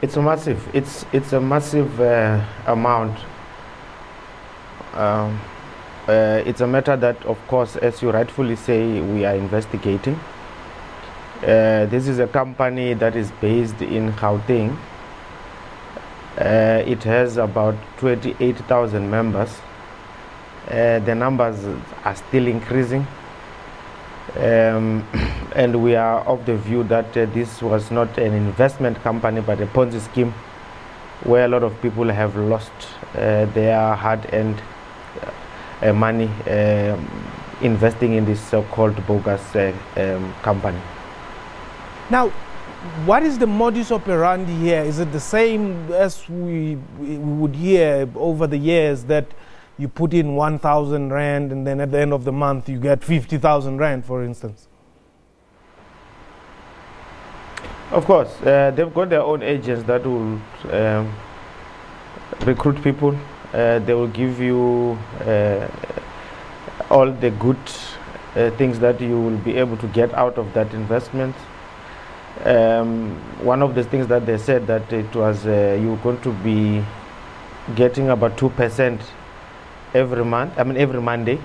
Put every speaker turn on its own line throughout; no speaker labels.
It's a massive. It's a massive amount. Um, it's a matter that, of course, as you rightfully say, we are investigating. This is a company that is based in Gauteng. It has about 28,000 members. The numbers are still increasing. And we are of the view that this was not an investment company but a Ponzi scheme where a lot of people have lost their hard-earned money investing in this so-called bogus company.
Now, what is the modus operandi here? Is it the same as we would hear over the years, that you put in 1,000 rand and then at the end of the month you get 50,000 rand, for instance?
Of course, they've got their own agents that will recruit people. They will give you all the good things that you will be able to get out of that investment. One of the things that they said that it was you're going to be getting about 2% every month. I mean every Monday,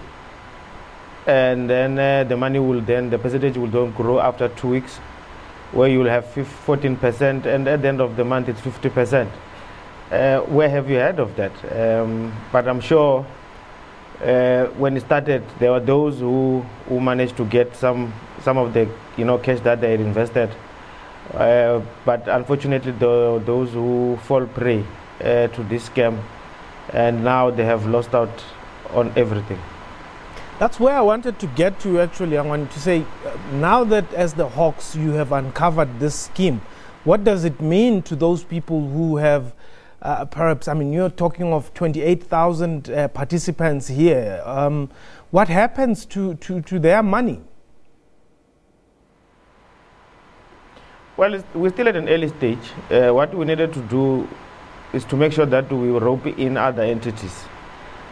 and then the money will the percentage will then grow after 2 weeks, where you will have 14%, and at the end of the month it's 50%. Where have you heard of that? But I'm sure when it started, there were those who managed to get some of the cash that they had invested. But unfortunately, those who fall prey to this scam, and now they have lost out on everything.
That's where I wanted to get to, actually. I wanted to say, now that as the Hawks you have uncovered this scheme, what does it mean to those people who have perhaps, I mean, you're talking of 28,000 participants here. What happens to their money?
Well, we're still at an early stage. What we needed to do is to make sure that we rope in other entities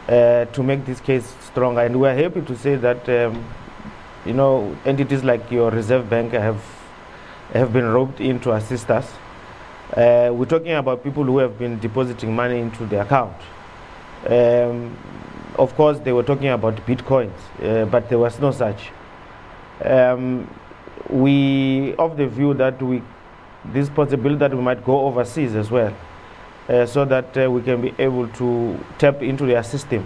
to make this case stronger. And we're happy to say that, entities like your Reserve Bank have been roped in to assist us. We're talking about people who have been depositing money into the account. Of course, they were talking about Bitcoins, but there was no such. We of the view that this possibility that we might go overseas as well, so that we can be able to tap into their system.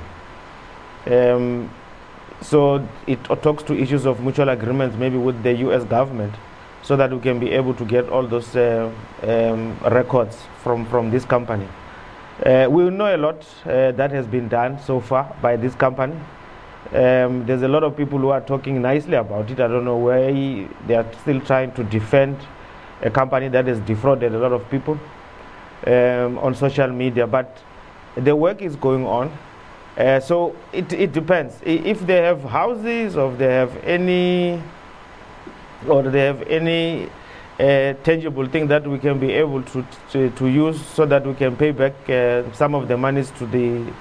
So it talks to issues of mutual agreements, maybe with the US government, so that we can be able to get all those records from this company. We know a lot that has been done so far by this company. There's a lot of people who are talking nicely about it. I don't know why they are still trying to defend a company that has defrauded a lot of people on social media, but the work is going on. So it depends. If they have houses, or if they have any tangible thing that we can be able to use, so that we can pay back some of the monies to the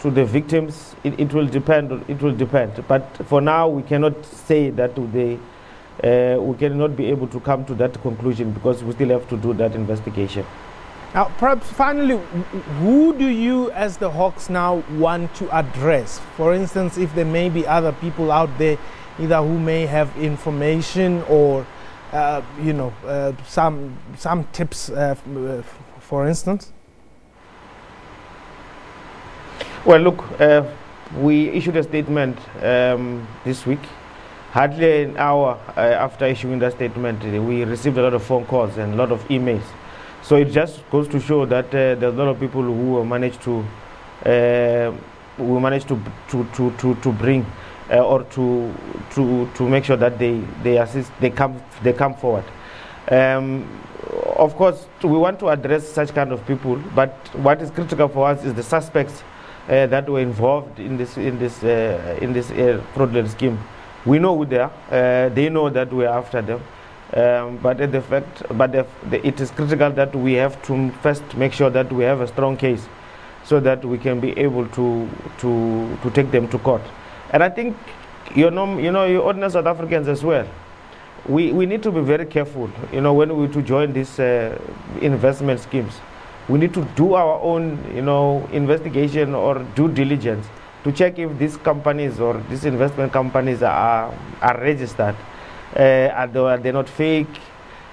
to the victims. It will depend. It will depend. But for now, we cannot say that we cannot be able to come to that conclusion, because we still have to do that investigation.
Now, perhaps finally, who do you as the Hawks now want to address? For instance, if there may be other people out there either who may have information or some tips, for instance.
Well, look, we issued a statement this week. Hardly an hour after issuing that statement, we received a lot of phone calls and a lot of emails. So it just goes to show that there's a lot of people who managed to bring or to make sure that they assist, they come forward. Of course, we want to address such kind of people, but what is critical for us is the suspects that were involved in this fraudulent scheme. We know who they are. They know that we are after them. But it is critical that we have to first make sure that we have a strong case, so that we can be able to take them to court. And I think, you ordinary South Africans as well, we need to be very careful, you know, when we to join these investment schemes. We need to do our own, you know, investigation or due diligence to check if these companies or these investment companies are registered. Are they not fake?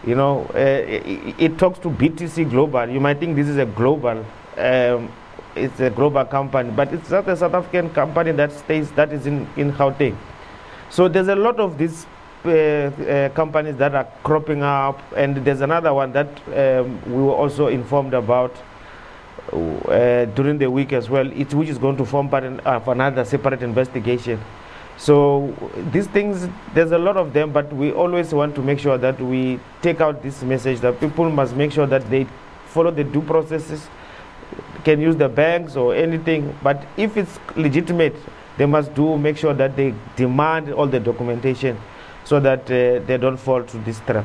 You know, it talks to BTC Global. You might think this is a global, it's a global company, but it's not a South African company that is in Gauteng. So there's a lot of these companies that are cropping up, and there's another one that we were also informed about during the week as well, which is going to form part of another separate investigation. So these things, there's a lot of them, but we always want to make sure that we take out this message that people must make sure that they follow the due processes, can use the banks or anything, but if it's legitimate, they must make sure that they demand all the documentation so that they don't fall to this trap.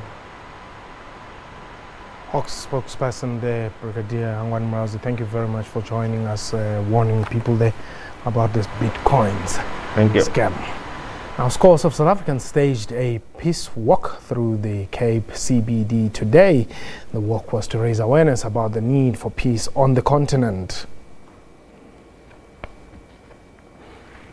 Hawks spokesperson there, Brigadier Hangwani Mulaudzi, thank you very much for joining us, warning people there about this Bitcoins scam. Now, scores of South Africans staged a peace walk through the Cape CBD today. The walk was to raise awareness about the need for peace on the continent.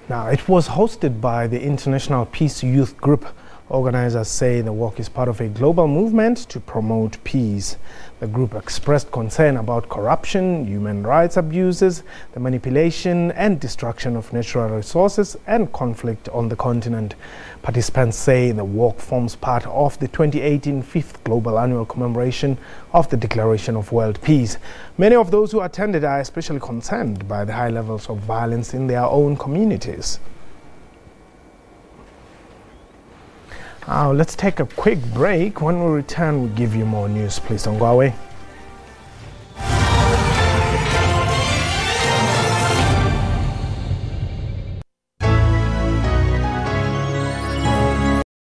Now, it was hosted by the International Peace Youth Group. Organizers say the walk is part of a global movement to promote peace. The group expressed concern about corruption, human rights abuses, the manipulation and destruction of natural resources, and conflict on the continent. Participants say the walk forms part of the 2018 5th Global Annual Commemoration of the Declaration of World Peace. Many of those who attended are especially concerned by the high levels of violence in their own communities. Now, let's take a quick break. When we return, we'll give you more news. Please don't go away.